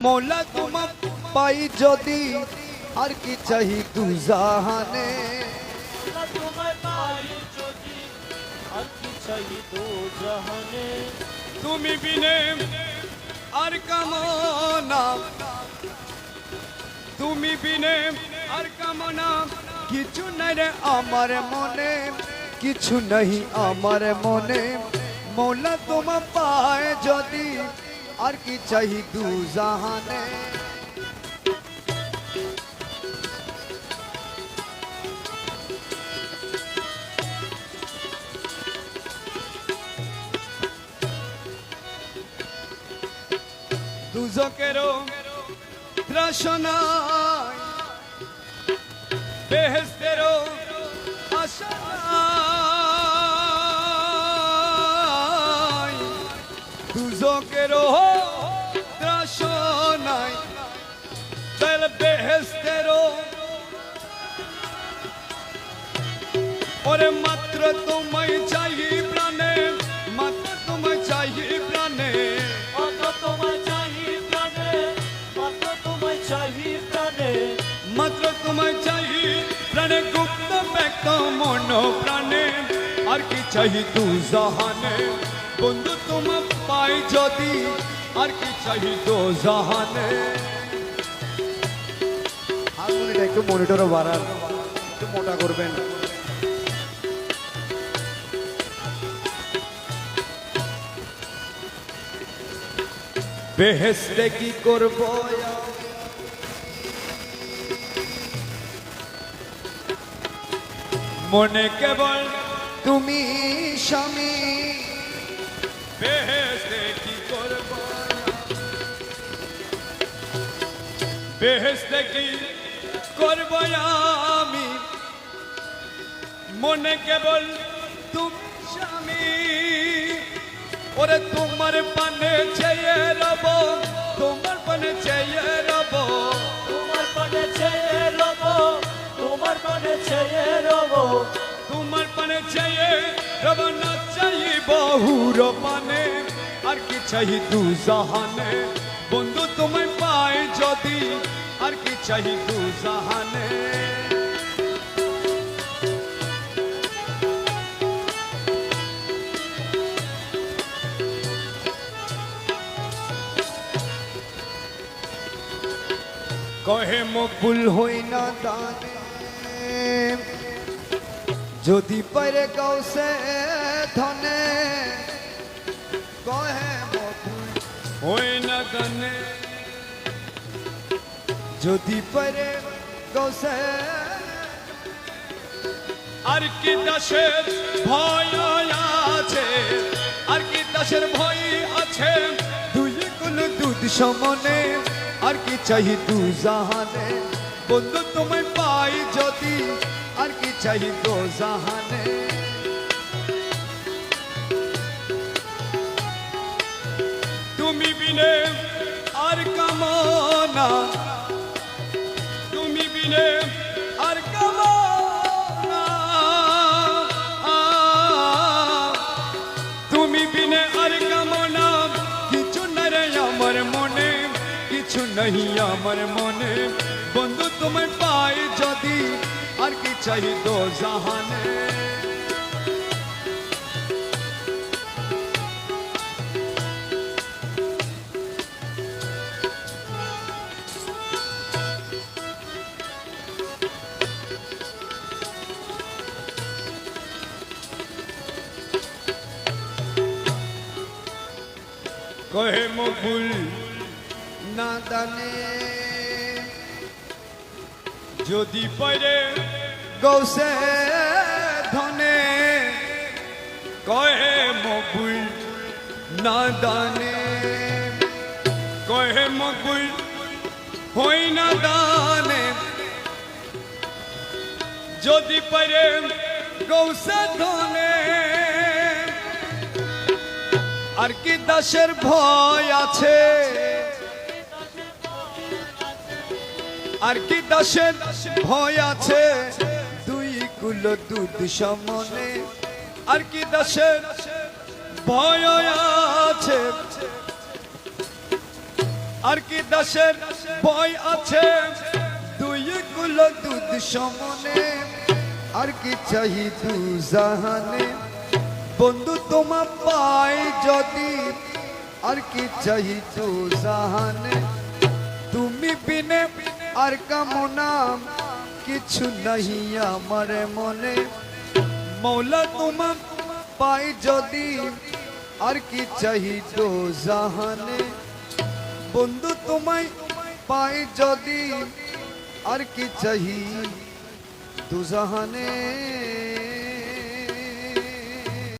मौला तुम पाई जोदी আর কি চাহি তু জাহানে তুমি বিনে আর কামনা তুমি বিনে আর কামনা কিছু নাই রে আমার মনে কিছু নাই আমার মনে মৌলা তোমা পায় যদি আর কি চাহি দু জাহানে দুজকেরও ত্রাস নাই বেহেশতেরও আশা নাই দুজকেরও ত্রাস নাই তাহলে বেহেশতেরও ওরে মাত্র তোমায় চাই প্রাণে মাত্র তোমায় চাই প্রাণে মাত্র তোমায় চাই প্রাণে গুপ্ত ব্যক্ত মন প্রাণে আর কি চাই দু জাহানে বন্ধু তোমার পাই যদি আর কি চাই দু জাহানে হারমোনিটা একটু মনিটরও বাড়ান একটু মোটা করবেন বেহেশতে কি করবো মনে কেবল তুমি স্বামী বেহেশতে কি করব বেহেশতে কি করব আমি মনে কেবল তুমি স্বামী ওরে তোমার পানে চেয়ে রব তোমার পানে চেয়ে রব তোমার পানে চেয়ে রব তোমার পানে চেয়ে রব তোমার পানে চাইয়ে রব না চাই বহুর পানে আর কি চাই দু জাহানে বন্ধু তোমায় পাই যদি আর কি চাই দু জাহানে কহে মকবুল হই না দানে যদি পারে কৌশে ধনে কহে মকবুল হই না দানে যদি পারে কৌশে আর কি দাসের ভয় আছে আর কি দাসের ভয় আছে দুই কুল দুধ সমনে আর কি চাই দু জাহানে বন্ধু তোমায় পাই যদি আর কি চাই দু জাহানে তুমি বিনে আর কামনা তুমি বিনে আর কামনা তুমি বিনে আর কামনা কিছু না রে আমার মনে কিছু नहीं আমার মনে বন্ধু তোমায় পাই যদি আর কি চাই দো জাহানে কহে মকবুল না দানে যদি পরে গৌসে ধনে কহে মকবুল না দানে কহে মকবুল হই না দানে যদি পরে গৌসে ধনে আর কি দাসের ভয় আছে আর কি দাসের ভয় আছে দুই কুল দুধ সমনে আর কি দাসের ভয় আছে আর কি দাসের ভয় আছে দুই কুলো দুধ সমনে আর কি চাই দু জাহানে বন্ধু তোমার পাই যদি আর কি চাই দু জাহানে তুমি বিনে আর কামনা কিছু নাহি আমার মনে মৌলা তোমার পাই যদি আর কি চাই দু জাহানে বন্ধু তোমায় পাই যদি আর কি চাই দু জাহানে